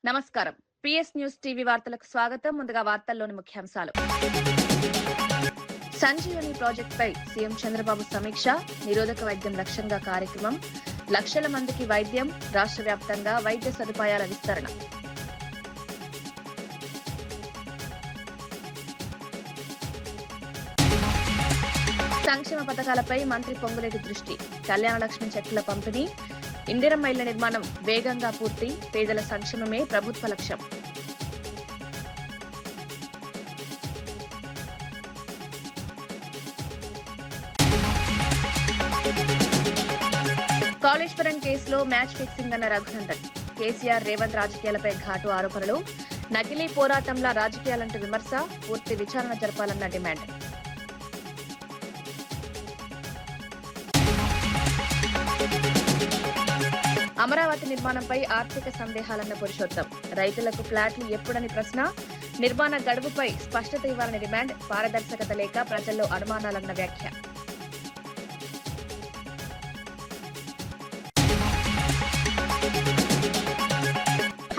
నమస్కారం. PS news TV వార్తలకు స్వాగతం. ముందుగా వార్తల్లోని ముఖ్యాంశాలు. సంజీవని ప్రాజెక్టుపై సీఎం చంద్రబాబు సమీక్ష. నిరోధక వైద్యం లక్ష్యంగా కార్యక్రమం. లక్షల మందికి వైద్యం. రాష్ట్ర వ్యాప్తంగా వైద్య సదుపాయాల విస్తరణ. సంక్షేమ పథకాలపై మంత్రి పొంగులేటి దృష్టి. కళ్యాణలక్ష్మి చెక్కుల పంపిణీ. ఇందిరమ్మ ఇళ్ల నిర్మాణం వేగంగా పూర్తి. పేదల సంక్షేమమే ప్రభుత్వ లక్ష్యం. కాళేశ్వరం కేసులో మ్యాచ్ ఫిక్సింగ్ అన్న రఘునందన్. కేసీఆర్ రేవంత్ రాజకీయాలపై ఘాటు ఆరోపణలు. నకిలీ పోరాటంలా రాజకీయాలంటూ విమర్శ. పూర్తి విచారణ జరపాలన్న డిమాండ్. అమరావతి నిర్మాణంపై ఆర్థిక సందేహాలన్న పురుషోత్తం. రైతులకు ఫ్లాట్లు ఎప్పుడని ప్రశ్న. నిర్మాణ గడువుపై స్పష్టత ఇవ్వాలని డిమాండ్. పారదర్శకత లేక ప్రజల్లో అనుమానాలన్న వ్యాఖ్య.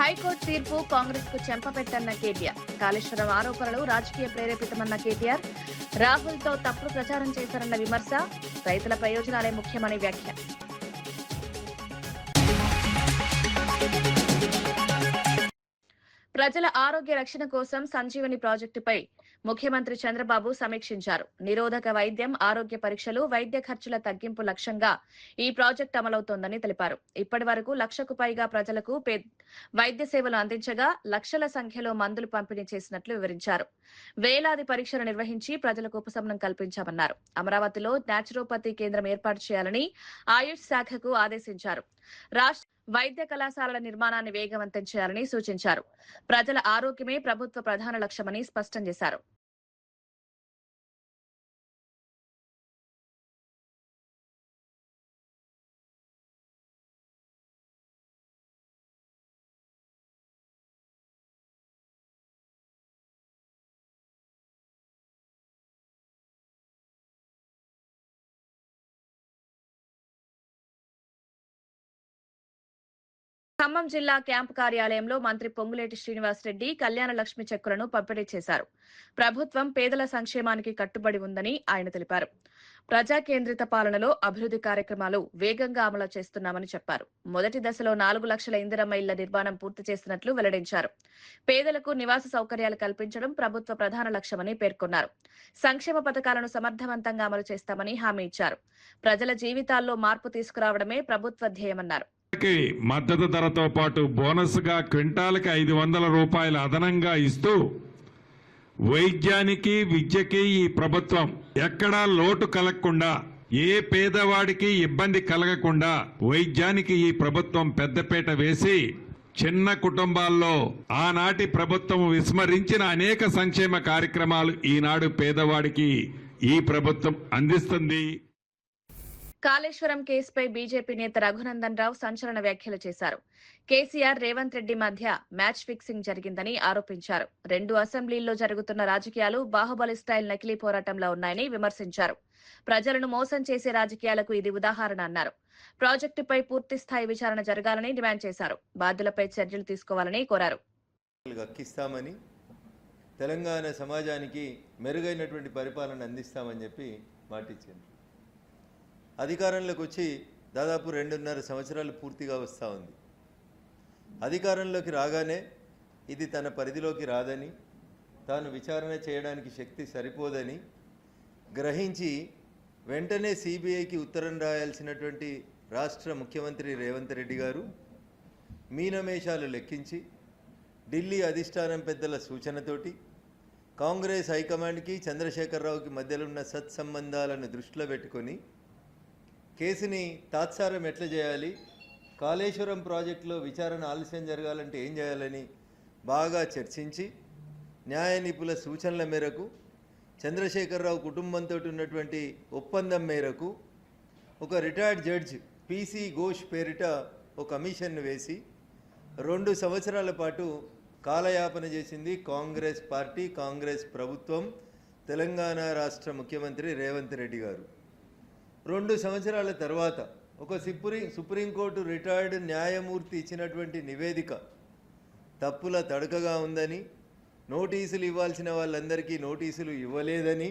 హైకోర్టు తీర్పు కాంగ్రెస్ కు చెంపపెట్టన్న కేటీఆర్. కాళేశ్వరం ఆరోపణలు రాజకీయ ప్రేరేపితమన్న కేటీఆర్. రాహుల్తో తప్పుడు ప్రచారం చేశారన్న విమర్శ. రైతుల ప్రయోజనాలే ముఖ్యమని వ్యాఖ్య. ప్రజల ఆరోగ్య రక్షణ కోసం సంజీవని ప్రాజెక్టుపై ముఖ్యమంత్రి చంద్రబాబు సమీక్షించారు. నిరోధక వైద్యం, ఆరోగ్య పరీక్షలు, వైద్య ఖర్చుల తగ్గింపు లక్ష్యంగా ఈ ప్రాజెక్టు అమలవుతోందని తెలిపారు. ఇప్పటి వరకు 1,00,000కు పైగా ప్రజలకు వైద్య సేవలు అందించగా లక్షల సంఖ్యలో మందులు పంపిణీ చేసినట్లు వివరించారు. వేలాది పరీక్షలు నిర్వహించి ప్రజలకు ఉపశమనం కల్పించామన్నారు. అమరావతిలో న్యాచురోపతి కేంద్రం ఏర్పాటు చేయాలని ఆయుష్ శాఖకు ఆదేశించారు. రాష్ట్ర వైద్య కళాశాలల నిర్మాణాన్ని వేగవంతం చేయాలని సూచించారు. ప్రజల ఆరోగ్యమే ప్రభుత్వ ప్రధాన లక్ష్యమని స్పష్టం చేశారు. ఖమ్మం జిల్లా క్యాంపు కార్యాలయంలో మంత్రి పొంగులేటి శ్రీనివాసరెడ్డి కళ్యాణ లక్ష్మి చెక్కులను పంపిణీ చేశారు. ప్రభుత్వం పేదల సంక్షేమానికి కట్టుబడి ఉందని ఆయన తెలిపారు. ప్రజా కేంద్రిత పాలనలో అభివృద్ధి కార్యక్రమాలు వేగంగా అమలు చేస్తున్నామని చెప్పారు. మొదటి దశలో 4 లక్షల ఇందిరమ్మ ఇళ్ల నిర్మాణం పూర్తి చేసినట్లు వెల్లడించారు. పేదలకు నివాస సౌకర్యాలు కల్పించడం ప్రభుత్వ ప్రధాన లక్ష్యమని పేర్కొన్నారు. సంక్షేమ పథకాలను సమర్థవంతంగా అమలు చేస్తామని హామీ ఇచ్చారు. ప్రజల జీవితాల్లో మార్పు తీసుకురావడమే ప్రభుత్వ ధ్యేయమన్నారు. మద్దతు ధరతో పాటు బోనస్ గా క్వింటాల్కి 500 రూపాయలు అదనంగా ఇస్తూ వైద్యానికి, విద్యకి ఈ ప్రభుత్వం ఎక్కడా లోటు కలగకుండా, ఏ పేదవాడికి ఇబ్బంది కలగకుండా వైద్యానికి ఈ ప్రభుత్వం పెద్దపీట వేసి చిన్న కుటుంబాల్లో ఆనాటి ప్రభుత్వం విస్మరించిన అనేక సంక్షేమ కార్యక్రమాలు ఈనాడు పేదవాడికి ఈ ప్రభుత్వం అందిస్తుంది. కాళేశ్వరం కేసుపై బీజేపీ నేత రఘునందన్ రావు సంచలన వ్యాఖ్యలు చేశారు. కేసీఆర్, రేవంత్ రెడ్డి మధ్య మ్యాచ్ ఫిక్సింగ్ జరిగిందని ఆరోపించారు. 2 అసెంబ్లీల్లో జరుగుతున్న రాజకీయాలు బాహుబలి స్టైల్ నకిలీ పోరాటంలో ఉన్నాయని విమర్శించారు. ప్రజలను మోసం చేసే రాజకీయాలకు ఇది ఉదాహరణ అన్నారు. ప్రాజెక్టుపై పూర్తి స్థాయి విచారణ జరగాలని డిమాండ్ చేశారు. బాధ్యులపై చర్యలు తీసుకోవాలని కోరారు. తెలంగాణ సమాజానికి మెరుగైనటువంటి పరిపాలన అందిస్తామని చెప్పి మాటిచ్చింది. అధికారంలోకి వచ్చి దాదాపు 2.5 సంవత్సరాలు పూర్తిగా వస్తూ ఉంది. అధికారంలోకి రాగానే ఇది తన పరిధిలోకి రాదని, తాను విచారణ చేయడానికి శక్తి సరిపోదని గ్రహించి వెంటనే సిబిఐకి ఉత్తరం రాయాల్సినటువంటి రాష్ట్ర ముఖ్యమంత్రి రేవంత్ రెడ్డి గారు మీనమేషాలు లెక్కించి ఢిల్లీ అధిష్టానం పెద్దల సూచనతోటి కాంగ్రెస్ హైకమాండ్కి చంద్రశేఖరరావుకి మధ్యలో ఉన్న సత్సంబంధాలను దృష్టిలో పెట్టుకొని కేసుని తాత్సారం ఎట్లా చేయాలి, కాళేశ్వరం ప్రాజెక్టులో విచారణ ఆలస్యం జరగాలంటే ఏం చేయాలని బాగా చర్చించి న్యాయ నిపుణుల సూచనల మేరకు చంద్రశేఖరరావు కుటుంబంతో ఉన్నటువంటి ఒప్పందం మేరకు ఒక రిటైర్డ్ జడ్జ్ పిసి ఘోష్ పేరిట ఒక కమిషన్ను వేసి 2 సంవత్సరాల పాటు కాలయాపన చేసింది కాంగ్రెస్ పార్టీ, కాంగ్రెస్ ప్రభుత్వం, తెలంగాణ రాష్ట్ర ముఖ్యమంత్రి రేవంత్ రెడ్డి గారు. 2 సంవత్సరాల తర్వాత ఒక సుప్రీంకోర్టు రిటైర్డ్ న్యాయమూర్తి ఇచ్చినటువంటి నివేదిక తప్పుల తడకగా ఉందని, నోటీసులు ఇవ్వాల్సిన వాళ్ళందరికీ నోటీసులు ఇవ్వలేదని,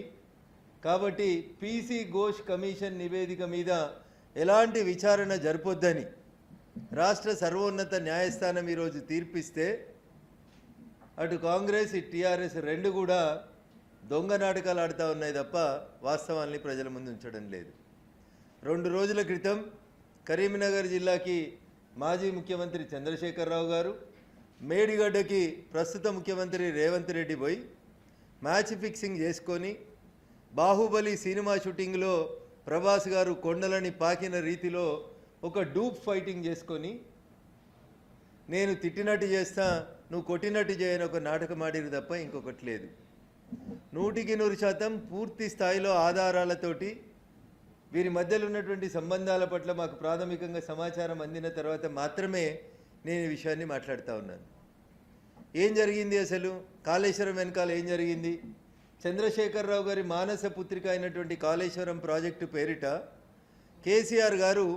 కాబట్టి పీసీ ఘోష్ కమిషన్ నివేదిక మీద ఎలాంటి విచారణ జరపొద్దని రాష్ట్ర సర్వోన్నత న్యాయస్థానం ఈరోజు తీర్పిస్తే అటు కాంగ్రెస్ ఇటు టీఆర్ఎస్ రెండు కూడా దొంగ నాటకాలు ఆడుతూ ఉన్నాయి తప్ప వాస్తవాల్ని ప్రజల ముందు ఉంచడం లేదు. 2 రోజుల క్రితం కరీంనగర్ జిల్లాకి మాజీ ముఖ్యమంత్రి చంద్రశేఖరరావు గారు, మేడిగడ్డకి ప్రస్తుత ముఖ్యమంత్రి రేవంత్ రెడ్డి పోయి మ్యాచ్ ఫిక్సింగ్ చేసుకొని బాహుబలి సినిమా షూటింగ్లో ప్రభాస్ గారు కొండలని పాకిన రీతిలో ఒక డూప్ ఫైటింగ్ చేసుకొని నేను తిట్టినట్టు చేస్తా నువ్వు కొట్టినట్టు చేయని ఒక నాటకం ఆడిరు తప్ప ఇంకొకటి లేదు. 100% పూర్తి స్థాయిలో ఆధారాలతోటి వీరి మధ్యలో ఉన్నటువంటి సంబంధాల పట్ల మాకు ప్రాథమికంగా సమాచారం అందిన తర్వాత మాత్రమే నేను ఈ విషయాన్ని మాట్లాడుతూ ఉన్నాను. ఏం జరిగింది అసలు? కాళేశ్వరం వెనకాల ఏం జరిగింది? చంద్రశేఖరరావు గారి మానస పుత్రిక అయినటువంటి కాళేశ్వరం ప్రాజెక్టు పేరిట కేసీఆర్ గారు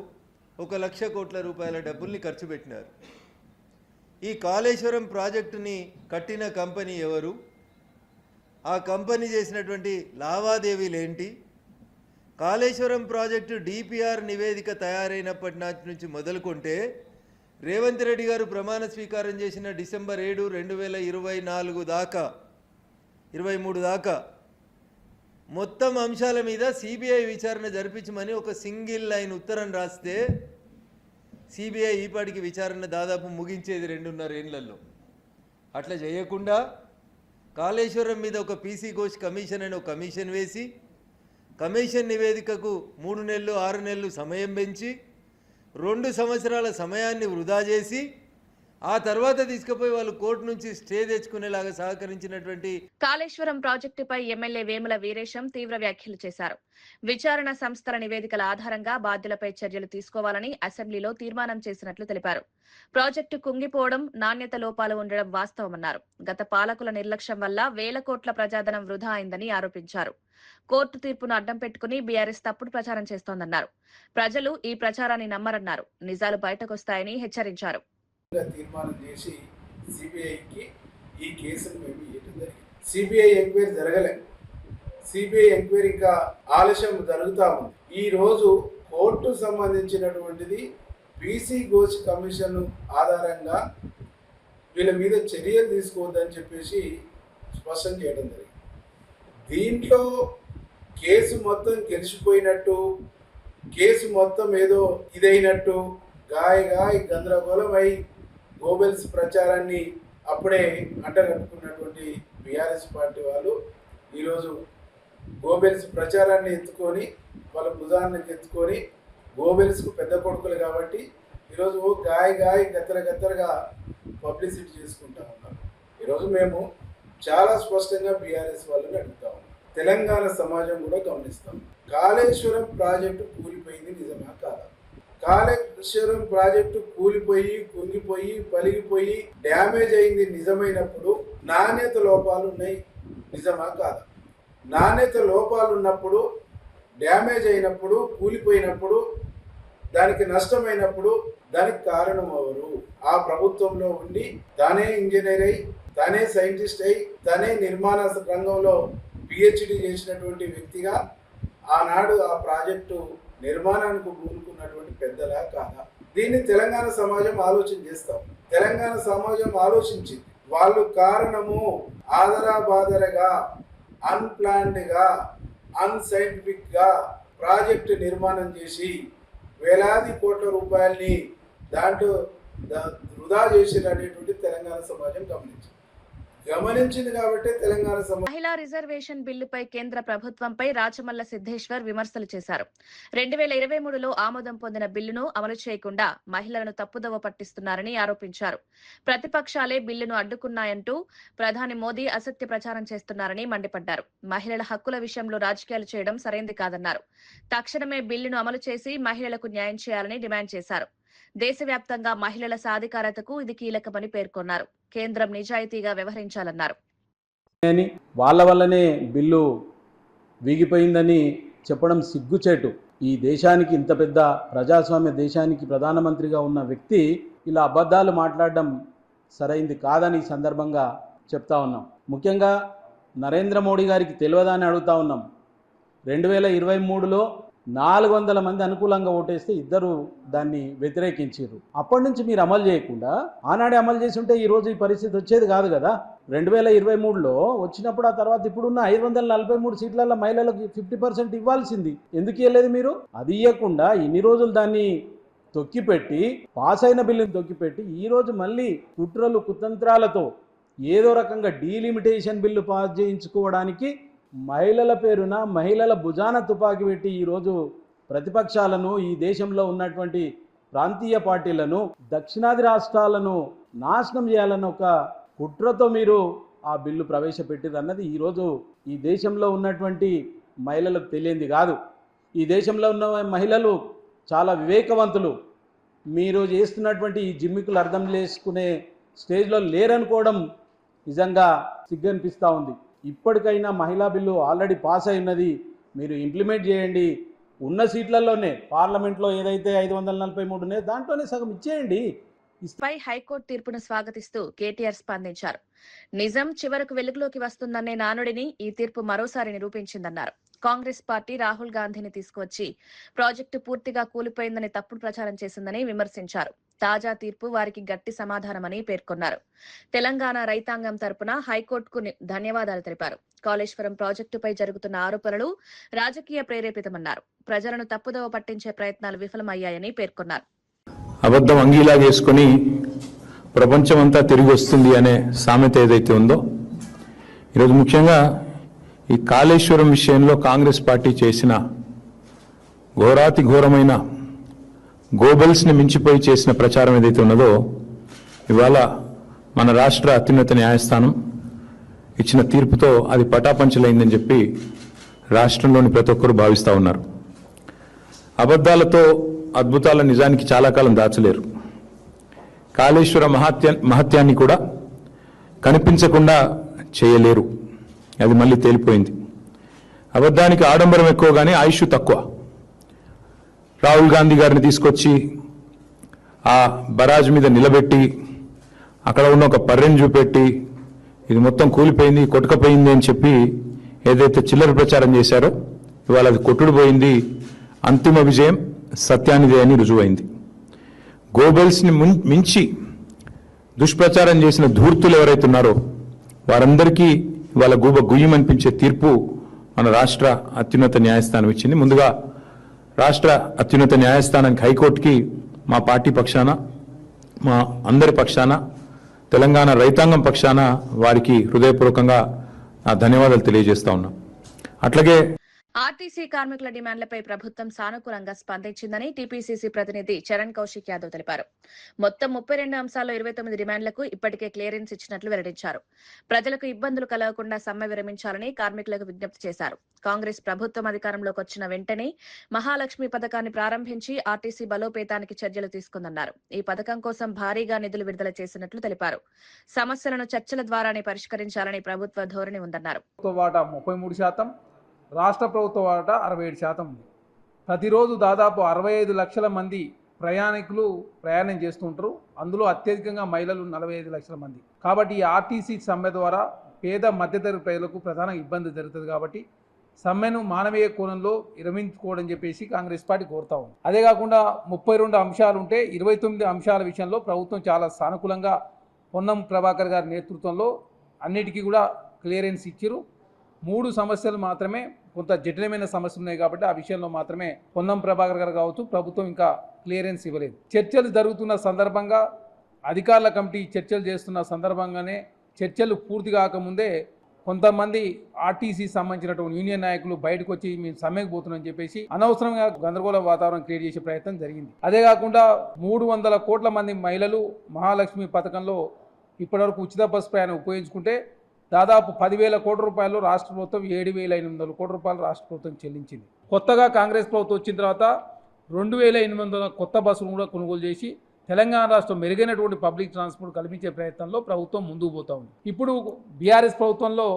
1,00,000 కోట్ల రూపాయల డబ్బుల్ని ఖర్చు పెట్టినారు. ఈ కాళేశ్వరం ప్రాజెక్టుని కట్టిన కంపెనీ ఎవరు? ఆ కంపెనీ చేసినటువంటి లావాదేవీలు ఏంటి? కాళేశ్వరం ప్రాజెక్టు డిపిఆర్ నివేదిక తయారైనప్పటి నాటి నుంచి మొదలుకుంటే రేవంత్ రెడ్డి గారు ప్రమాణ స్వీకారం చేసిన డిసెంబర్ 7, 2024 దాకా 23 దాకా మొత్తం అంశాల మీద సిబిఐ విచారణ జరిపించమని ఒక సింగిల్ లైన్ ఉత్తరం రాస్తే సిబిఐ ఈపాటికి విచారణ దాదాపు ముగించేది 2.5 ఏళ్లలో. అట్లా చేయకుండా కాళేశ్వరం మీద ఒక పీసీ ఘోష్ కమిషన్ అని ఒక కమిషన్ వేసి కమిషన్ నివేదికకు 3 నెలలు 6 నెలలు సమయం పెంచి 2 సంవత్సరాల సమయాన్ని వృధా చేసి ఆ తర్వాత తీసుకుపోయి వాళ్ళు కోర్టు నుంచి స్టే తెచ్చుకునేలాగా సహకరించినటువంటి కాళేశ్వరం ప్రాజెక్టుపై ఎమ్మెల్యే వేముల వీరేశం తీవ్ర వ్యాఖ్యలు చేశారు. విచారణ సంస్థల నివేదికల ఆధారంగా బాధ్యులపై చర్యలు తీసుకోవాలని అసెంబ్లీలో తీర్మానం చేసినట్లు తెలిపారు. ప్రాజెక్టు కుంగిపోవడం, నాణ్యత లోపాలు ఉండడం వాస్తవమన్నారు. గత పాలకుల నిర్లక్ష్యం వల్ల వేల కోట్ల ప్రజాధనం వృధా అయిందని ఆరోపించారు. కోర్టు తీర్పును అడ్డం పెట్టుకుని బీఆర్ఎస్ తప్పుడు ప్రచారం చేస్తోందన్నారు. ప్రజలు ఈ ప్రచారాన్ని నమ్మరన్నారు. నిజాలు బయటకొస్తాయని హెచ్చరించారు. తీర్మానం చేసి సిబిఐకి ఈ కేసును మేము ఇవ్వడం జరిగింది. సిబిఐ ఎంక్వైరీ జరగలేదు. సిబిఐ ఎంక్వైరీ ఇంకా ఆలస్యం జరుగుతూ ఉంది. ఈ రోజు కోర్టు సంబంధించినటువంటిది పీసీ ఘోష్ కమిషన్ ఆధారంగా వీళ్ళ మీద చర్యలు తీసుకోవద్దని చెప్పేసి స్పష్టం చేయడం జరిగింది. దీంట్లో కేసు మొత్తం గెలిచిపోయినట్టు, కేసు మొత్తం ఏదో ఇదైనట్టు గాయ గందరగోళమై గోబెల్స్ ప్రచారాన్ని అప్పుడే అంటగట్టుకున్నటువంటి బీఆర్ఎస్ పార్టీ వాళ్ళు ఈరోజు గోబెల్స్ ప్రచారాన్ని ఎత్తుకొని వాళ్ళ భుజానికి ఎత్తుకొని గోబెల్స్కు పెద్ద కొడుకులు కాబట్టి ఈరోజు గాయ గత్తరగా పబ్లిసిటీ చేసుకుంటా ఉన్నారు. ఈరోజు మేము చాలా స్పష్టంగా బీఆర్ఎస్ వాళ్ళని అడుగుతా ఉన్నాం. తెలంగాణ సమాజం కూడా గమనిస్తాం. కాళేశ్వరం ప్రాజెక్టు కూలిపోయింది నిజమా కాదా? కాళేశ్వరం ప్రాజెక్టు కూలిపోయి, కుంగిపోయి, పలిగిపోయి డ్యామేజ్ అయింది నిజమైనప్పుడు నాణ్యత లోపాలు ఉన్నాయి నిజమా కాదా? నాణ్యత లోపాలు ఉన్నప్పుడు, డ్యామేజ్ అయినప్పుడు, కూలిపోయినప్పుడు, దానికి నష్టమైనప్పుడు దానికి కారణం ఎవరు? ఆ ప్రభుత్వంలో ఉండి తానే ఇంజనీర్ అయి, తానే సైంటిస్ట్ అయి, తానే నిర్మాణ రంగంలో పిహెచ్డి చేసినటువంటి వ్యక్తిగా ఆనాడు ఆ ప్రాజెక్టు నిర్మాణానికి పూనుకున్నటువంటి పెద్దలా కాదా? దీన్ని తెలంగాణ సమాజం ఆలోచన చేస్తాం. తెలంగాణ సమాజం ఆలోచించింది. వాళ్ళు కారణము ఆదరాబాదరగా, అన్ప్లాన్డ్గా, అన్సైంటిఫిక్గా ప్రాజెక్టు నిర్మాణం చేసి వేలాది కోట్ల రూపాయల్ని దాంట్లో వృధా చేసినటువంటి తెలంగాణ సమాజం గమనించింది కాబట్టి తెలంగాణ మహిళా రిజర్వేషన్ బిల్లుపై కేంద్ర ప్రభుత్వంపై రాచమల్ల సిద్ధేశ్వర్ విమర్శలు చేశారు. 2023లో ఆమోదం పొందిన బిల్లును అమలు చేయకుండా మహిళలను తప్పుదోవ పట్టిస్తున్నారని ఆరోపించారు. ప్రతిపక్షాలే బిల్లును అడ్డుకున్నాయంటూ ప్రధాని మోదీ అసత్య ప్రచారం చేస్తున్నారని మండిపడ్డారు. మహిళల హక్కుల విషయంలో రాజకీయాలు చేయడం సరైంది కాదన్నారు. తక్షణమే బిల్లును అమలు చేసి మహిళలకు న్యాయం చేయాలని డిమాండ్ చేశారు. దేశవ్యాప్తంగా మహిళల సాధికారతకు ఇది కీలకమని పేర్కొన్నారు. కేంద్రం నిజాయితీగా వ్యవహరించాలన్నారు. వాళ్ళ వల్లనే బిల్లు వీగిపోయిందని చెప్పడం సిగ్గుచేటు. ఈ దేశానికి, ఇంత పెద్ద ప్రజాస్వామ్య దేశానికి ప్రధానమంత్రిగా ఉన్న వ్యక్తి ఇలా అబద్ధాలు మాట్లాడడం సరైంది కాదని ఈ సందర్భంగా చెప్తా ఉన్నాం. ముఖ్యంగా నరేంద్ర మోడీ గారికి తెలియదా అని అడుగుతా ఉన్నాం. 2023లో 400 మంది అనుకూలంగా ఓటేస్తే ఇద్దరు దాన్ని వ్యతిరేకించారు. అప్పటి నుంచి మీరు అమలు చేయకుండా ఆనాడే అమలు చేసి ఉంటే ఈరోజు ఈ పరిస్థితి వచ్చేది కాదు కదా. 2023లో వచ్చినప్పుడు ఆ తర్వాత ఇప్పుడున్న 543 సీట్లలో మహిళలకు 50% ఇవ్వాల్సింది ఎందుకు ఇవ్వలేదు మీరు? అది ఇవ్వకుండా ఇన్ని రోజులు దాన్ని తొక్కిపెట్టి పాస్ అయిన బిల్లుని తొక్కిపెట్టి ఈరోజు మళ్ళీ కుట్రలు కుతంత్రాలతో ఏదో రకంగా డీలిమిటేషన్ బిల్లు పాస్ చేయించుకోవడానికి మహిళల పేరున మహిళల భుజాన తుపాకీ పెట్టి ఈరోజు ప్రతిపక్షాలను, ఈ దేశంలో ఉన్నటువంటి ప్రాంతీయ పార్టీలను, దక్షిణాది రాష్ట్రాలను నాశనం చేయాలన్న ఒక కుట్రతో మీరు ఆ బిల్లు ప్రవేశపెట్టారు అన్నది ఈరోజు ఈ దేశంలో ఉన్నటువంటి మహిళలకు తెలియంది కాదు. ఈ దేశంలో ఉన్న మహిళలు చాలా వివేకవంతులు. మీరు చేస్తున్నటువంటి ఈ జిమ్మికులు అర్థం చేసుకునే స్టేజ్లో లేరనుకోవడం నిజంగా సిగ్గనిపిస్తూ ఉంది. ఇప్పటికైనా మహిళా బిల్లు ఆల్రెడీ పాస్ అయినది, మీరు ఇంప్లిమెంట్ చేయండి. ఉన్న సీట్లలోనే పార్లమెంట్లో ఏదైతే 543 ఉన్నాయో దాంట్లోనే సగం ఇచ్చేయండి. పై హైకోర్టు తీర్పును స్వాగతిస్తూ కేటీఆర్ స్పందించారు. నిజం చివరకు వెలుగులోకి వస్తుందనే నానుడిని ఈ తీర్పు మరోసారి నిరూపించిందన్నారు. కాంగ్రెస్ పార్టీ రాహుల్ గాంధీని తీసుకువచ్చి ప్రాజెక్టు పూర్తిగా కూలిపోయిందని తప్పుడు ప్రచారం చేసిందని విమర్శించారు. తాజా తీర్పు వారికి గట్టి సమాధానమని పేర్కొన్నారు. తెలంగాణ రైతాంగం తరపున హైకోర్టుకు ధన్యవాదాలు తెలిపారు. కాళేశ్వరం ప్రాజెక్టుపై జరుగుతున్న ఆరోపణలు రాజకీయ ప్రేరేపితమన్నారు. ప్రజలను తప్పుదోవ పట్టించే ప్రయత్నాలు విఫలమయ్యాయని పేర్కొన్నారు. అబద్ధం అంగీలా చేసుకుని ప్రపంచమంతా తిరిగి వస్తుంది అనే సామెత ఏదైతే ఉందో, ఈరోజు ముఖ్యంగా ఈ కాళేశ్వరం విషయంలో కాంగ్రెస్ పార్టీ చేసిన ఘోరాతి ఘోరమైన గోబెల్స్ని మించిపోయి చేసిన ప్రచారం ఏదైతే ఉన్నదో, ఇవాళ మన రాష్ట్ర అత్యున్నత న్యాయస్థానం ఇచ్చిన తీర్పుతో అది పటాపంచలైందని చెప్పి రాష్ట్రంలోని ప్రతి ఒక్కరూ భావిస్తూ ఉన్నారు. అబద్ధాలతో అద్భుతాల నిజానికి చాలా కాలం దాచలేరు. కాళేశ్వర మహత్యాన్ని కూడా కనిపించకుండా చేయలేరు. అది మళ్ళీ తేలిపోయింది. అబద్ధానికి ఆడంబరం ఎక్కువ కానీ ఆయుష్ తక్కువ. రాహుల్ గాంధీ గారిని తీసుకొచ్చి ఆ బరాజ్ మీద నిలబెట్టి అక్కడ ఉన్న ఒక పర్రెని చూపెట్టి ఇది మొత్తం కూలిపోయింది, కొట్టుకపోయింది అని చెప్పి ఏదైతే చిల్లర ప్రచారం చేశారో ఇవాళ అది కొట్టుడు పోయింది. అంతిమ విజయం సత్యానిదే అని రుజువైంది. గోబెల్స్ని మించి దుష్ప్రచారం చేసిన ధూర్తులు ఎవరైతే ఉన్నారో వారందరికీ వాళ్ళ గూబ గుయ్యమనిపించే తీర్పు మన రాష్ట్ర అత్యున్నత న్యాయస్థానం ఇచ్చింది. ముందుగా రాష్ట్ర అత్యున్నత న్యాయస్థానానికి, హైకోర్టుకి మా పార్టీ పక్షాన, మా అందరి పక్షాన, తెలంగాణ రైతాంగం పక్షాన వారికి హృదయపూర్వకంగా నా ధన్యవాదాలు తెలియజేస్తా ఉన్నాం. అట్లాగే ఆర్టీసీ కార్మికుల డిమాండ్లపై ప్రభుత్వం సానుకూలంగా స్పందించిందని టీపీసీసీ ప్రతినిధి చరణ్ కౌశిక్ యాదవ్ తెలిపారు. మొత్తం 32 అంశాల్లో 29 డిమాండ్లకు ఇప్పటికే క్లియరెన్స్ ఇచ్చినట్లు వెల్లడించారు. ప్రజలకు ఇబ్బందులు కలగకుండా సమ్మె విరమించాలని కార్మికులకు విజ్ఞప్తి చేశారు. కాంగ్రెస్ ప్రభుత్వం అధికారంలోకి వచ్చిన వెంటనే మహాలక్ష్మి పథకాన్ని ప్రారంభించి ఆర్టీసీ బలోపేతానికి చర్యలు తీసుకుందన్నారు. ఈ పథకం కోసం భారీగా నిధులు విడుదల చేసినట్లు తెలిపారు. సమస్యలను చర్చల ద్వారానే పరిష్కరించాలని ప్రభుత్వ ధోరణి ఉందన్నారు. 33%, రాష్ట్ర ప్రభుత్వ వాటా 67% ఉంది. ప్రతిరోజు దాదాపు 65 లక్షల మంది ప్రయాణికులు ప్రయాణం చేస్తుంటారు. అందులో అత్యధికంగా మహిళలు 45 లక్షల మంది. కాబట్టి ఈ ఆర్టీసీ సమ్మె ద్వారా పేద మధ్యతరగతి ప్రజలకు ప్రధాన ఇబ్బంది జరుగుతుంది. కాబట్టి సమ్మెను మానవీయ కోణంలో విరమించుకోవడం చెప్పేసి కాంగ్రెస్ పార్టీ కోరుతా ఉంది. అదే కాకుండా 32 అంశాలు ఉంటే 29 అంశాల విషయంలో ప్రభుత్వం చాలా సానుకూలంగా పొన్నం ప్రభాకర్ గారి నేతృత్వంలో అన్నిటికీ కూడా క్లియరెన్స్ ఇచ్చారు. 3 సమస్యలు మాత్రమే కొంత జటిలమైన సమస్యలు ఉన్నాయి కాబట్టి ఆ విషయంలో మాత్రమే పొన్నం ప్రభాకర్ గారు కావచ్చు ప్రభుత్వం ఇంకా క్లియరెన్స్ ఇవ్వలేదు. చర్చలు జరుగుతున్న సందర్భంగా అధికారుల కమిటీ చర్చలు చేస్తున్న సందర్భంగానే చర్చలు పూర్తి కాకముందే కొంతమంది ఆర్టీసీ సంబంధించినటువంటి యూనియన్ నాయకులు బయటకు వచ్చి మేము సమ్మెకు పోతున్నామని చెప్పేసి అనవసరంగా గందరగోళ వాతావరణం క్రియేట్ చేసే ప్రయత్నం జరిగింది. అదే కాకుండా 300 కోట్ల మంది మహిళలు మహాలక్ష్మి పథకంలో ఇప్పటివరకు ఉచిత బస్సు ప్రయాణం ఉపయోగించుకుంటే దాదాపు 10,000 కోట్ల రూపాయలు రాష్ట్ర ప్రభుత్వం 7,800 కోట్ల రూపాయలు రాష్ట్ర ప్రభుత్వం చెల్లించింది. కొత్తగా కాంగ్రెస్ ప్రభుత్వం వచ్చిన తర్వాత 2,800 కొత్త బస్సులు కూడా కొనుగోలు చేసి తెలంగాణ రాష్ట్రం మెరుగైనటువంటి పబ్లిక్ ట్రాన్స్పోర్ట్ కల్పించే ప్రయత్నంలో ప్రభుత్వం ముందుకు పోతా ఉంది. ఇప్పుడు బీఆర్ఎస్ ప్రభుత్వంలో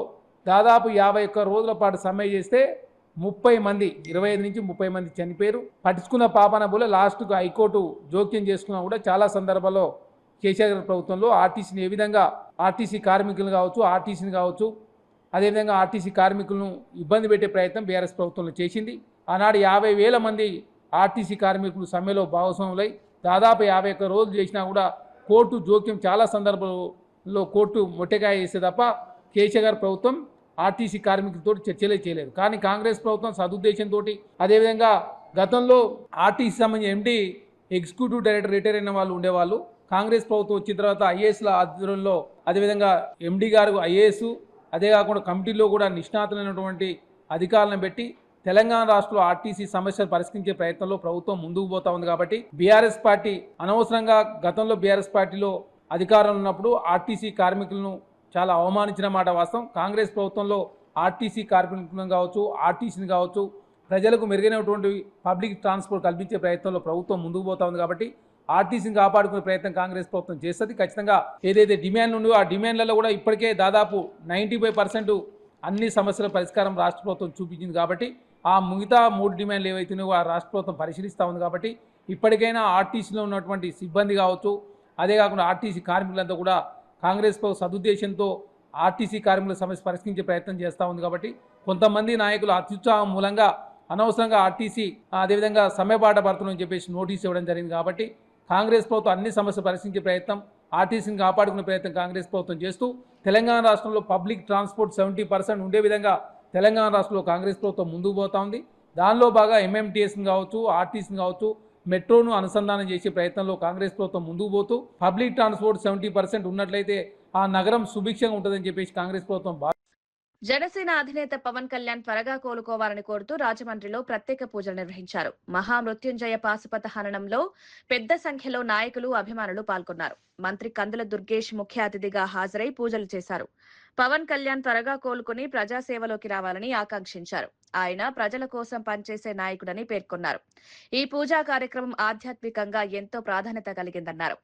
దాదాపు 51 రోజుల పాటు సమ్మె చేస్తే 30 మంది 25 నుంచి 30 మంది చనిపోయారు. పట్టించుకున్న పాపన పోలే. లాస్ట్కు హైకోర్టు జోక్యం చేసుకున్నా కూడా చాలా సందర్భాల్లో కేసీఆర్ గారి ప్రభుత్వంలో ఆర్టీసీని ఏ విధంగా ఆర్టీసీ కార్మికులు కావచ్చు, ఆర్టీసీని కావచ్చు, అదేవిధంగా ఆర్టీసీ కార్మికులను ఇబ్బంది పెట్టే ప్రయత్నం బీఆర్ఎస్ ప్రభుత్వంలో చేసింది. ఆనాడు 50,000 మంది ఆర్టీసీ కార్మికులు సమ్మెలో భాగస్వాములై దాదాపు 51 రోజులు చేసినా కూడా కోర్టు జోక్యం చాలా సందర్భాల్లో కోర్టు మొట్టెకాయ చేస్తే తప్ప కేసీఆర్ గారి ప్రభుత్వం ఆర్టీసీ కార్మికులతో చర్చలే చేయలేదు. కానీ కాంగ్రెస్ ప్రభుత్వం సదుద్దేశంతో, అదేవిధంగా గతంలో ఆర్టీసీ సంబంధించిన ఎండీ, ఎగ్జిక్యూటివ్ డైరెక్టర్ రిటైర్ అయిన వాళ్ళు ఉండేవాళ్ళు. కాంగ్రెస్ ప్రభుత్వం వచ్చిన తర్వాత ఐఏఎస్ల ఆధ్వర్యంలో, అదేవిధంగా ఎండీ గారు ఐఏఎస్, అదే కాకుండా కమిటీలో కూడా నిష్ణాతులైనటువంటి అధికారులను పెట్టి తెలంగాణ రాష్ట్రంలో ఆర్టీసీ సమస్యలు పరిష్కరించే ప్రయత్నంలో ప్రభుత్వం ముందుకు పోతా ఉంది. కాబట్టి బీఆర్ఎస్ పార్టీ అనవసరంగా గతంలో బీఆర్ఎస్ పార్టీలో అధికారంలో ఉన్నప్పుడు ఆర్టీసీ కార్మికులను చాలా అవమానించిన మాట వాస్తవం. కాంగ్రెస్ ప్రభుత్వంలో ఆర్టీసీ కార్మికులను కావచ్చు, ఆర్టీసీని కావచ్చు, ప్రజలకు మెరుగైనటువంటి పబ్లిక్ ట్రాన్స్పోర్ట్ కల్పించే ప్రయత్నంలో ప్రభుత్వం ముందుకు పోతా ఉంది. కాబట్టి ఆర్టీసీని కాపాడుకునే ప్రయత్నం కాంగ్రెస్ ప్రభుత్వం చేస్తుంది. ఖచ్చితంగా ఏదైతే డిమాండ్ ఉందో ఆ డిమాండ్లలో కూడా ఇప్పటికే దాదాపు 95% అన్ని సమస్యల పరిష్కారం రాష్ట్ర ప్రభుత్వం చూపించింది. కాబట్టి ఆ మిగతా 3 డిమాండ్లు ఏవైతున్నాయో ఆ రాష్ట్ర ప్రభుత్వం పరిశీలిస్తూ ఉంది. కాబట్టి ఇప్పటికైనా ఆర్టీసీలో ఉన్నటువంటి సిబ్బంది కావచ్చు, అదే కాకుండా ఆర్టీసీ కార్మికులంతా కూడా కాంగ్రెస్ ప్రభుత్వ సదుద్దేశంతో ఆర్టీసీ కార్మికుల సమస్య పరిష్కరించే ప్రయత్నం చేస్తూ ఉంది. కాబట్టి కొంతమంది నాయకులు అత్యుత్సాహం మూలంగా అనవసరంగా ఆర్టీసీ అదేవిధంగా సమ్మెబాట పడుతుందని చెప్పేసి నోటీస్ ఇవ్వడం జరిగింది. కాబట్టి కాంగ్రెస్ ప్రభుత్వం అన్ని సమస్యలు పరిష్కరించే ప్రయత్నం, ఆర్టీసీని కాపాడుకునే ప్రయత్నం కాంగ్రెస్ ప్రభుత్వం చేస్తూ తెలంగాణ రాష్ట్రంలో పబ్లిక్ ట్రాన్స్పోర్ట్ 70% ఉండే విధంగా తెలంగాణ రాష్ట్రంలో కాంగ్రెస్ ప్రభుత్వం ముందుకు పోతా ఉంది. దానిలో బాగా ఎంఎంటీఎస్ని కావచ్చు, ఆర్టీసీని కావచ్చు, మెట్రోను అనుసంధానం చేసే ప్రయత్నంలో కాంగ్రెస్ ప్రభుత్వం ముందుకు పోతూ పబ్లిక్ ట్రాన్స్పోర్ట్ 70% ఉన్నట్లయితే ఆ నగరం సుభిక్షంగా ఉంటుందని చెప్పేసి కాంగ్రెస్ ప్రభుత్వం జనసేన అధినేత పవన్ కళ్యాణ్ త్వరగా కోలుకోవాలని కోరుతూ రాజమండ్రిలో ప్రత్యేక పూజలు నిర్వహించారు. మహామృత్యుంజయ పాశుపత హననంలో పెద్ద సంఖ్యలో నాయకులు, అభిమానులు పాల్గొన్నారు. మంత్రి కందుల దుర్గేష్ ముఖ్య అతిథిగా హాజరై పూజలు చేశారు. పవన్ కళ్యాణ్ త్వరగా కోలుకుని ప్రజాసేవలోకి రావాలని ఆకాంక్షించారు. ఆయన ప్రజల కోసం పనిచేసే నాయకుడని పేర్కొన్నారు. ఈ పూజా కార్యక్రమం ఆధ్యాత్మికంగా ఎంతో ప్రాధాన్యత కలిగిందన్నారు.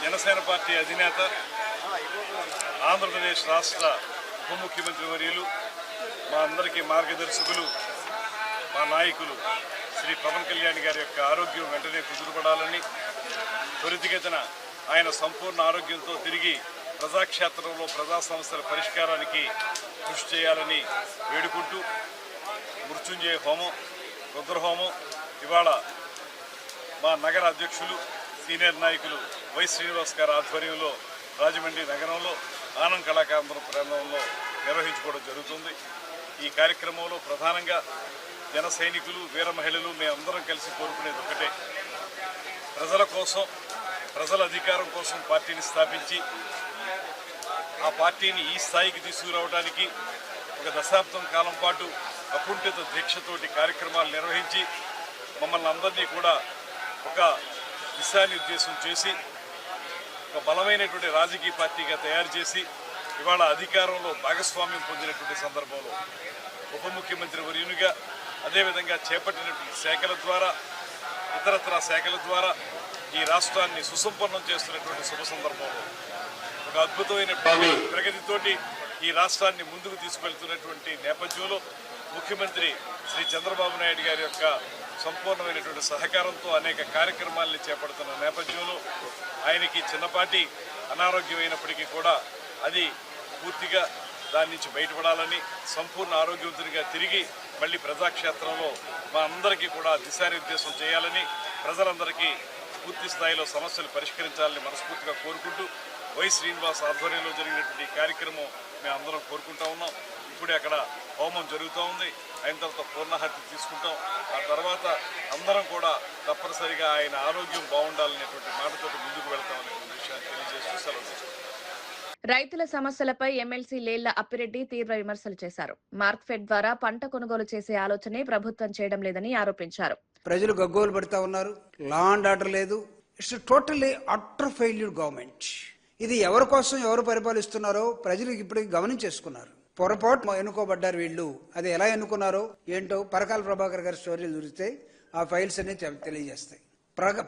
జనసేన పార్టీ అధినేత, ఆంధ్రప్రదేశ్ రాష్ట్ర ఉప ముఖ్యమంత్రి వర్యులు, మా అందరికీ మార్గదర్శకులు, మా నాయకులు శ్రీ పవన్ కళ్యాణ్ గారి యొక్క ఆరోగ్యం వెంటనే కుదురుపడాలని, త్వరితగతిన ఆయన సంపూర్ణ ఆరోగ్యంతో తిరిగి ప్రజాక్షేత్రంలో ప్రజా సమస్యల పరిష్కారానికి కృషి చేయాలని వేడుకుంటూ మృత్యుంజయ హోమం, రుద్రహోమం ఇవాళ మా నగర అధ్యక్షులు, సీనియర్ నాయకులు వై శ్రీనివాస్ గారి ఆధ్వర్యంలో రాజమండ్రి నగరంలో ఆనంద్ కళాకేంద్రం ప్రాంగణంలో నిర్వహించుకోవడం జరుగుతుంది. ఈ కార్యక్రమంలో ప్రధానంగా జన సైనికులు, వీర మహిళలు మేమందరం కలిసి కోరుకునేది ఒకటే, ప్రజల కోసం, ప్రజల అధికారం కోసం పార్టీని స్థాపించి ఆ పార్టీని ఈ స్థాయికి తీసుకురావడానికి ఒక దశాబ్దం కాలం పాటు అకుంఠిత దీక్షతోటి కార్యక్రమాలు నిర్వహించి మమ్మల్ని అందరినీ కూడా ఒక దిశానిర్దేశం చేసి ఒక బలమైనటువంటి రాజకీయ పార్టీగా తయారు చేసి ఇవాళ అధికారంలో భాగస్వామ్యం పొందినటువంటి సందర్భంలో ఉప ముఖ్యమంత్రి వర్యునిగా అదేవిధంగా చేపట్టినటువంటి శాఖల ద్వారా ఇతరత్ర శాఖల ద్వారా ఈ రాష్ట్రాన్ని సుసంపన్నం చేస్తున్నటువంటి శుభ సందర్భంలో ఒక అద్భుతమైన ప్రగతితోటి ఈ రాష్ట్రాన్ని ముందుకు తీసుకెళ్తున్నటువంటి నేపథ్యంలో ముఖ్యమంత్రి శ్రీ చంద్రబాబు నాయుడు గారి యొక్క సంపూర్ణమైనటువంటి సహకారంతో అనేక కార్యక్రమాలను చేపడుతున్న నేపథ్యంలో ఆయనకి చిన్నపాటి అనారోగ్యమైనప్పటికీ కూడా అది పూర్తిగా దాని నుంచి బయటపడాలని సంపూర్ణ ఆరోగ్యవంతునిగా తిరిగి మళ్ళీ ప్రజాక్షేత్రంలో మా అందరికీ కూడా దిశానిర్దేశం చేయాలని ప్రజలందరికీ పూర్తి స్థాయిలో సమస్యలు పరిష్కరించాలని మనస్ఫూర్తిగా కోరుకుంటూ వై శ్రీనివాస్ ఆధ్వర్యంలో జరిగినటువంటి కార్యక్రమం మేము అందరం కోరుకుంటా ఉన్నాం. ఇప్పుడే అక్కడ హోమం జరుగుతూ ఉంది. అయిన తర్వాత పూర్ణాహతి తీసుకుంటాం. ఆ తర్వాత అందరం కూడా తప్పనిసరిగా ఆయన ఆరోగ్యం బాగుండాలనేటువంటి మాటతో ముందుకు వెళ్తామనేటువంటి విషయాన్ని తెలియజేస్తూ సెలవు తీసుకుంటాం. రైతుల సమస్యలపై ఎమ్మెల్సీ లేళ్ల అప్పిరెడ్డి తీవ్ర విమర్శలు చేశారు. మార్క్ఫెడ్ ద్వారా పంట కొనుగోలు చేసే ఆలోచనే ప్రభుత్వం చేయడం లేదని ఆరోపించారు. ప్రజలు గగ్గోలు పడుతూ ఉన్నారు. లా అండ్ ఆర్డర్ లేదు. It's totally utter failure government. ఇది ఎవరి కోసం ఎవరు పరిపాలిస్తున్నారో ప్రజలు ఇప్పటికి గమనించేసుకున్నారు. పొరపాటు ఎన్నుకోబడ్డారు వీళ్ళు. అది ఎలా ఎన్నుకున్నారో ఏంటో పరకాల ప్రభాకర్ గారి స్టోరీలు చూస్తే ఆ ఫైల్స్ అన్ని తెలియజేస్తాయి.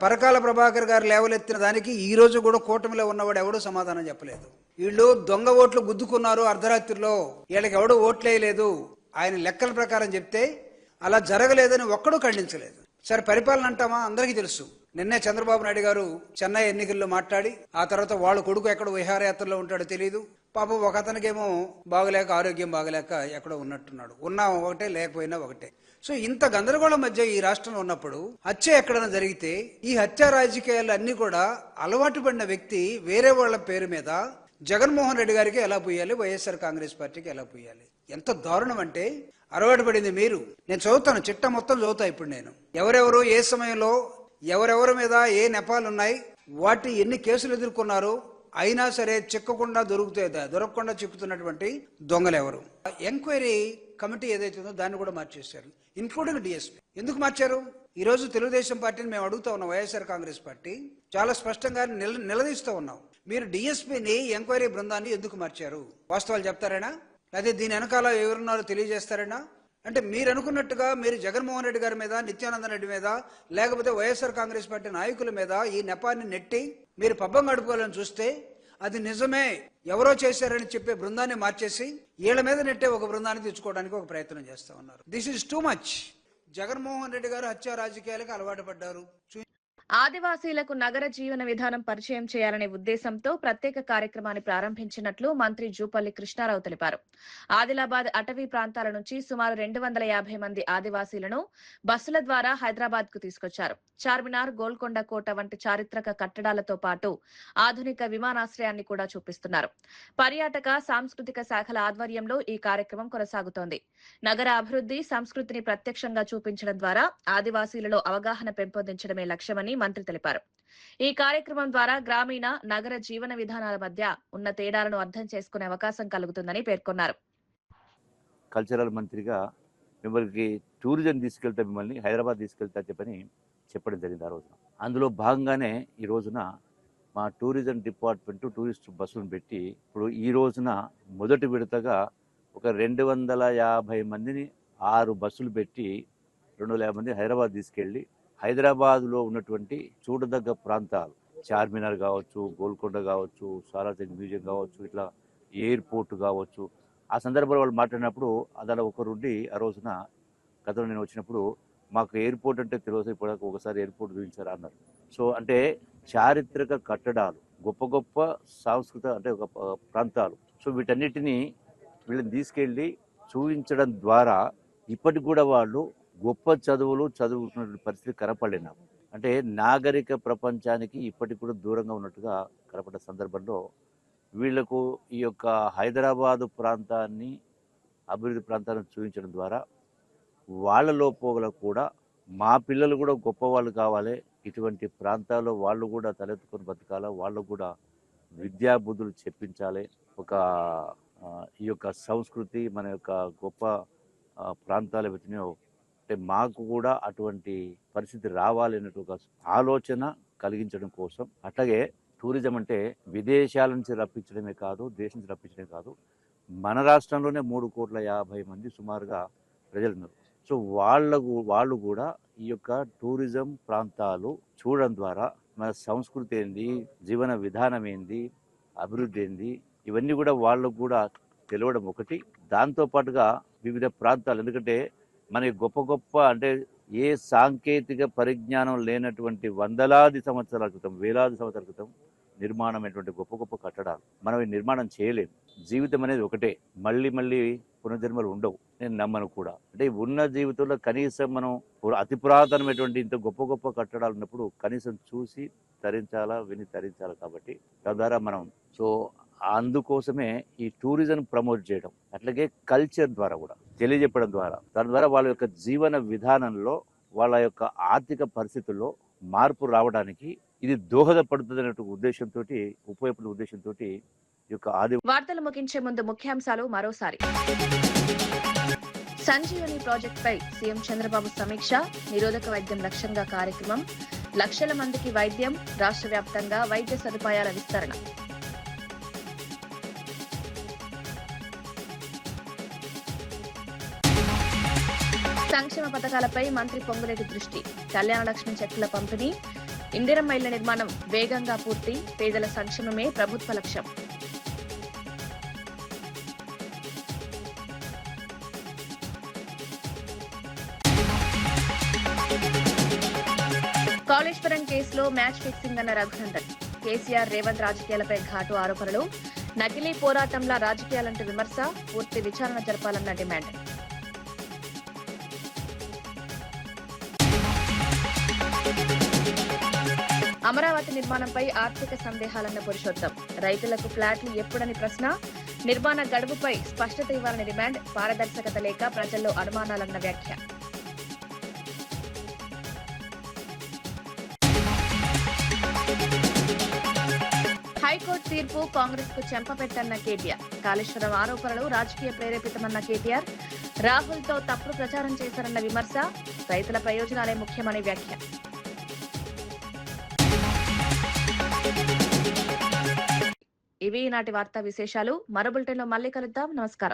పరకాల ప్రభాకర్ గారు లేవలెత్తిన దానికి ఈ రోజు కూడా కూటమిలో ఉన్నవాడు ఎవడూ సమాధానం చెప్పలేదు. వీళ్ళు దొంగ ఓట్లు గుద్దుకున్నారు అర్ధరాత్రిలో, వీళ్ళకి ఎవడూ ఓట్లు వేయలేదు ఆయన లెక్కల ప్రకారం చెప్తే అలా జరగలేదని ఒక్కడూ ఖండించలేదు. సరే పరిపాలన అంటామా? అందరికీ తెలుసు. నిన్నే చంద్రబాబు నాయుడు గారు చెన్నై ఎన్నికల్లో మాట్లాడి ఆ తర్వాత వాళ్ళ కొడుకు ఎక్కడ విహారయాత్రలో ఉంటాడో తెలియదు. పాపం ఒక అతనికేమో బాగలేక ఆరోగ్యం బాగలేక ఎక్కడో ఉన్నట్టున్నాడు. ఉన్నా ఒకటే లేకపోయినా ఒకటే. సో ఇంత గందరగోళం మధ్య ఈ రాష్ట్రంలో ఉన్నప్పుడు హత్య ఎక్కడైనా జరిగితే ఈ హత్య రాజకీయాలు అన్ని కూడా అలవాటు పడిన వ్యక్తి వేరే వాళ్ళ పేరు మీద జగన్మోహన్ రెడ్డి గారికి ఎలా పోయాలి, వైఎస్ఆర్ కాంగ్రెస్ పార్టీకి ఎలా పోయాలి? ఎంత దారుణం అంటే అలవాటు పడింది మీరు. నేను చదువుతాను, చిట్టా మొత్తం చదువుతా ఇప్పుడు నేను. ఎవరెవరు ఏ సమయంలో ఎవరెవరి మీద ఏ నెపాలు ఉన్నాయి, వాటి ఎన్ని కేసులు ఎదుర్కొన్నారు, అయినా సరే చిక్కకుండా దొరకకుండా చిక్కుతున్నటువంటి దొంగలు ఎవరు. ఎంక్వైరీ కమిటీ ఏదైతే ఉందో దాన్ని కూడా మార్చేశారు, ఇన్క్లూడింగ్ డిఎస్పీ. ఎందుకు మార్చారు? ఈ రోజు తెలుగుదేశం పార్టీని మేము అడుగుతా ఉన్నాం. వైఎస్ఆర్ కాంగ్రెస్ పార్టీ చాలా స్పష్టంగా నిలదీస్తూ ఉన్నాం. మీరు డిఎస్పీని ఎంక్వైరీ బృందాన్ని ఎందుకు మార్చారు? వాస్తవాలు చెప్తారేనా? అదే దీని వెనకాల ఎవరున్నారో తెలియజేస్తారేనా? అంటే మీరు అనుకున్నట్టుగా మీరు జగన్మోహన్ రెడ్డి గారి మీద, నిత్యానంద రెడ్డి మీద, లేకపోతే వైఎస్ఆర్ కాంగ్రెస్ పార్టీ నాయకుల మీద ఈ నెపాన్ని నెట్టి మీరు పబ్బం గడుపుకోవాలని చూస్తే అది నిజమే ఎవరో చేశారని చెప్పే బృందాన్ని మార్చేసి వీళ్ళ మీద నెట్టే ఒక బృందాన్ని తెచ్చుకోవడానికి ఒక ప్రయత్నం చేస్తా ఉన్నారు. This is too much. Jaganmohan Reddy గారు హత్య రాజకీయాలకు అలవాటు పడ్డారు. ఆదివాసీలకు నగర జీవన విధానం పరిచయం చేయాలనే ఉద్దేశంతో ప్రత్యేక కార్యక్రమాన్ని ప్రారంభించినట్లు మంత్రి జూపల్లి కృష్ణారావు తెలిపారు. ఆదిలాబాద్ అటవీ ప్రాంతాల నుంచి సుమారు 250 మంది ఆదివాసీలను బస్సుల ద్వారా హైదరాబాద్ కు తీసుకొచ్చారు. చార్మినార్, గోల్కొండ కోట వంటి చారిత్రక కట్టడాలతో పాటు ఆధునిక విమానాశ్రయాన్ని కూడా చూపిస్తున్నారు. పర్యాటక, సాంస్కృతిక శాఖల ఆధ్వర్యంలో ఈ కార్యక్రమం కొనసాగుతోంది. నగర అభివృద్ధి, సంస్కృతిని ప్రత్యక్షంగా చూపించడం ద్వారా ఆదివాసీలలో అవగాహన పెంపొందించడమే లక్ష్యమని మంత్రి తెలిపారు. ఈ కార్యక్రమం ద్వారా గ్రామీణ, నగర జీవన విధానాల మధ్య ఉన్న తేడాలను అర్థం చేసుకునే అవకాశం కలుగుతుందని పేర్కొన్నారు. కల్చరల్ మంత్రిగా మిమ్మల్ని టూరిజం తీసుకెళ్తే మిమ్మల్ని హైదరాబాద్ తీసుకెళ్తా చెప్పని చెప్పడం జరిగింది ఆ రోజున. అందులో భాగంగానే ఈ రోజున మా టూరిజం డిపార్ట్మెంట్ టూరిస్ట్ బస్సులను పెట్టి ఇప్పుడు ఈ రోజున మొదటి విడతగా ఒక 250 మందిని 6 బస్సులు పెట్టి 250 మంది హైదరాబాద్ తీసుకెళ్ళి హైదరాబాద్లో ఉన్నటువంటి చూడదగ్గ ప్రాంతాలు, చార్మినార్ కావచ్చు, గోల్కొండ కావచ్చు, సాలార్జంగ్ మ్యూజియం కావచ్చు, ఇట్లా ఎయిర్పోర్ట్ కావచ్చు, ఆ సందర్భంలో వాళ్ళు మాట్లాడినప్పుడు అలా ఒకరుండి ఆ రోజున గతంలో నేను వచ్చినప్పుడు మాకు ఎయిర్పోర్ట్ అంటే తెలియదు, ఇప్పుడు ఒకసారి ఎయిర్పోర్ట్ చూపించారు అన్నారు. సో అంటే చారిత్రక కట్టడాలు, గొప్ప గొప్ప సాంస్కృతిక అంటే ఒక ప్రాంతాలు, సో వీటన్నిటినీ వీళ్ళని తీసుకెళ్ళి చూపించడం ద్వారా ఇప్పటికి కూడా వాళ్ళు గొప్ప చదువులు చదువుకున్న పరిస్థితి కనపడలేను. అంటే నాగరిక ప్రపంచానికి ఇప్పటికి కూడా దూరంగా ఉన్నట్టుగా కనపడ్డ సందర్భంలో వీళ్లకు ఈ యొక్క హైదరాబాదు ప్రాంతాన్ని, అభివృద్ధి ప్రాంతాలను చూపించడం ద్వారా వాళ్ళ లోపల కూడా మా పిల్లలు కూడా గొప్ప వాళ్ళు కావాలి, ఇటువంటి ప్రాంతాల్లో వాళ్ళు కూడా తలెత్తుకొని బతకాలా, వాళ్ళు కూడా విద్యా బుద్ధులు చెప్పించాలి. ఒక ఈ యొక్క సంస్కృతి మన యొక్క గొప్ప ప్రాంతాలు ఏవైతున్నాయో అంటే మాకు కూడా అటువంటి పరిస్థితి రావాలి అన్నట్టు ఒక ఆలోచన కలిగించడం కోసం. అట్లాగే టూరిజం అంటే విదేశాల నుంచి రప్పించడమే కాదు, దేశం నుంచి రప్పించడమే కాదు, మన రాష్ట్రంలోనే 3,50,00,000 మంది సుమారుగా ప్రజలు ఉన్నారు. సో వాళ్ళు కూడా ఈ యొక్క టూరిజం ప్రాంతాలు చూడడం ద్వారా మన సంస్కృతి ఏంది, జీవన విధానం ఏంది, అభివృద్ధి ఏంది, ఇవన్నీ కూడా వాళ్ళకు కూడా తెలియడం ఒకటి. దాంతోపాటుగా వివిధ ప్రాంతాలు, ఎందుకంటే మనకి గొప్ప గొప్ప అంటే ఏ సాంకేతిక పరిజ్ఞానం లేనటువంటి వందలాది సంవత్సరాల క్రితం, వేలాది సంవత్సరాల క్రితం నిర్మాణమైనటువంటి గొప్ప గొప్ప కట్టడాలు మనం ఈ నిర్మాణం చేయలేము. జీవితం అనేది ఒకటే, మళ్ళీ మళ్ళీ పునర్జన్మలు ఉండవు, నేను నమ్మను కూడా. అంటే ఉన్న జీవితంలో కనీసం మనం అతి పురాతనమైనటువంటి ఇంత గొప్ప గొప్ప కట్టడాలు ఉన్నప్పుడు కనీసం చూసి తరించాలా, విని తరించాలా. కాబట్టి తద్వారా మనం అందుకోసమే ఈ టూరిజం ప్రమోట్ చేయడం, అట్లాగే కల్చర్ ద్వారా కూడా తెలియజెప్పడం ద్వారా, దాని ద్వారా వాళ్ళ యొక్క జీవన విధానంలో, వాళ్ళ యొక్క ఆర్థిక పరిస్థితుల్లో మార్పు రావడానికి ఇది దోహదపడుతుంది అనే ఉద్దేశంతో, ఉపయోగపడే ఉద్దేశంతో ఈ యొక్క వార్తలు ముగించే ముందు ముఖ్యాంశాలు మరోసారి. సంజీవని ప్రాజెక్టుపై సీఎం చంద్రబాబు సమీక్ష, నిరోధక వైద్యం లక్ష్యంగా కార్యక్రమం, లక్షల మందికి వైద్యం, రాష్ట్ర వ్యాప్తంగా వైద్య సదుపాయాల విస్తరణ. సంక్షేమ పథకాలపై మంత్రి పొంగులేటి దృష్టి, కళ్యాణ లక్ష్మి చెక్కుల పంపిణీ, ఇందిరమ్మ ఇళ్ల నిర్మాణం వేగంగా పూర్తి, పేదల సంక్షేమమే ప్రభుత్వ లక్ష్యం. కాళేశ్వరం కేసులో మ్యాచ్ ఫిక్సింగ్ అన్న రఘునందన్, కేసీఆర్ రేవంత్ రాజకీయాలపై ఘాటు ఆరోపణలు, నకిలీ పోరాటంలా రాజకీయాలంటూ విమర్శ, పూర్తి విచారణ జరపాలన్న డిమాండ్. అమరావతి నిర్మాణంపై ఆర్థిక సందేహాలన్న పురుషోత్తం, రైతులకు ఫ్లాట్లు ఎప్పుడని ప్రశ్న, నిర్మాణ గడువుపై స్పష్టత ఇవ్వాలని డిమాండ్, పారదర్శకత లేక ప్రజల్లో అనుమానాలన్న వ్యాఖ్య. హైకోర్టు తీర్పు కాంగ్రెస్ కు చెంపపెట్టన్న కేటీఆర్, కాళేశ్వరం ఆరోపణలు రాజకీయ ప్రేరేపితమన్న కేటీఆర్, రాహుల్ తో తప్పుడు ప్రచారం చేశారన్న విమర్శ, రైతుల ప్రయోజనాలే ముఖ్యమని వ్యాఖ్య. ఇవి ఈనాటి వార్తా విశేషాలు. మరో బులెటిన్లో మళ్ళీ కలుద్దాం. నమస్కారం.